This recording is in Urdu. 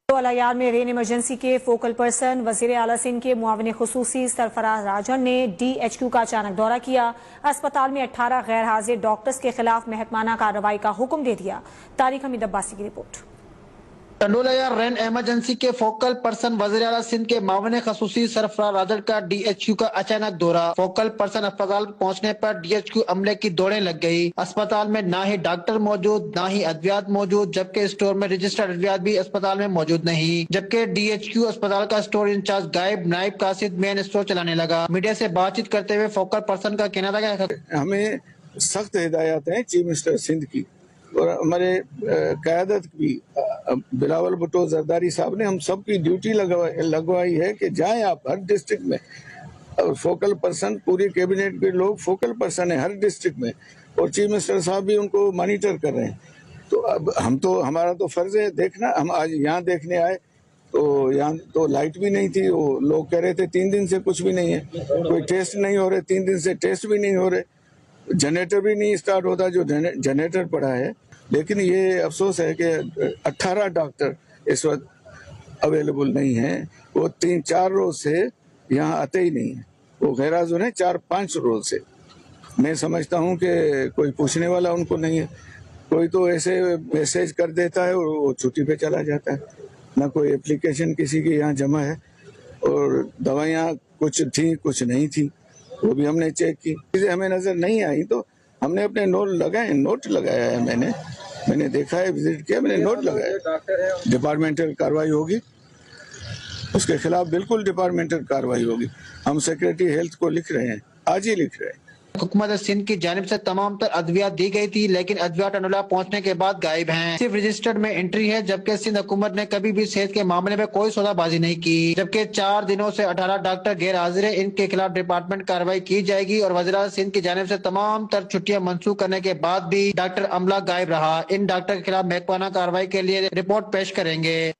الیار میں رین ایمرجنسی کے فوکل پرسن وزیر اعلیٰ سندھ کے معاون خصوصی سرفراز راجن نے ڈی ایچ کیو کا اچانک دورہ کیا۔ اسپتال میں 18 غیر حاضر ڈاکٹرز کے خلاف محکمانہ کارروائی کا حکم دے دیا۔ طارق حمید عباسی کی رپورٹ۔ ٹنڈول ایار رین ایمرجنسی کے فوکل پرسن وزیر اعلیٰ سندھ کے معاون خصوصی سرفراز راجن کا ڈی ایچ کیو کا اچانک دورہ۔ فوکل پرسن اسپتال پہنچنے پر ڈی ایچ کیو عملے کی دوڑیں لگ گئی۔ اسپتال میں نہ ہی ڈاکٹر موجود، نہ ہی ادویات موجود، جبکہ اسٹور میں رجسٹرڈ ادویات بھی اسپتال میں موجود نہیں، جبکہ ڈی ایچ کیو اسپتال کا اسٹور انچارج غائب نائب قاصد مین اسٹور چلانے لگا۔ میڈیا سے بات چیت کرتے ہوئے فوکل پرسن کا کہنا تھا کہ ہمیں سخت ہدایات ہیں چیف منسٹر سندھ کی اور ہمارے قیادت بھی بلاول بھٹو زرداری صاحب نے ہم سب کی ڈیوٹی لگوائی ہے کہ جائیں آپ ہر ڈسٹرکٹ میں، اور فوکل پرسن پوری کیبنٹ کے لوگ فوکل پرسن ہیں ہر ڈسٹرکٹ میں، اور چیف منسٹر صاحب بھی ان کو مانیٹر کر رہے ہیں۔ تو اب ہمارا تو فرض ہے دیکھنا۔ ہم آج یہاں دیکھنے آئے تو یہاں تو لائٹ بھی نہیں تھی، وہ لوگ کہہ رہے تھے 3 دن سے کچھ بھی نہیں ہے، کوئی ٹیسٹ نہیں ہو رہے، 3 دن سے ٹیسٹ بھی نہیں ہو رہے، جنریٹر بھی نہیں اسٹارٹ ہوتا جو جنریٹر پڑا ہے۔ لیکن یہ افسوس ہے کہ 18 ڈاکٹر اس وقت اویلیبل نہیں ہیں، وہ 3-4 روز سے یہاں آتے ہی نہیں ہیں، وہ غیر حاضر ہیں 4-5 روز سے۔ میں سمجھتا ہوں کہ کوئی پوچھنے والا ان کو نہیں ہے، کوئی تو ایسے میسج کر دیتا ہے اور وہ چھٹی پہ چلا جاتا ہے، نہ کوئی اپلیکیشن کسی کی یہاں جمع ہے، اور دوائیاں کچھ تھیں کچھ نہیں تھیں، وہ بھی ہم نے چیک کی، چیزیں ہمیں نظر نہیں آئی تو ہم نے اپنے نوٹ لگایا ہے، میں نے دیکھا ہے، وزٹ کیا، میں نے نوٹ لگایا۔ ڈپارٹمنٹل کارروائی ہوگی اس کے خلاف، بالکل ڈپارٹمنٹل کارروائی ہوگی۔ ہم سیکریٹری ہیلتھ کو لکھ رہے ہیں، آج ہی لکھ رہے ہیں۔ حکومت سندھ کی جانب سے تمام تر ادویات دی گئی تھی، لیکن ادویات ٹنڈولا پہنچنے کے بعد غائب ہیں، صرف رجسٹرڈ میں انٹری ہے، جبکہ سندھ حکومت نے کبھی بھی صحت کے معاملے میں کوئی سودا بازی نہیں کی، جبکہ 4 دنوں سے 18 ڈاکٹر غیر حاضر ہیں، ان کے خلاف ڈپارٹمنٹ کارروائی کی جائے گی، اور وزیر اعلیٰ سندھ کی جانب سے تمام تر چھٹیاں منسوخ کرنے کے بعد بھی ڈاکٹر عملہ غائب رہا۔ ان ڈاکٹر کے خلاف محکمانہ کارروائی کے لیے رپورٹ پیش کریں گے۔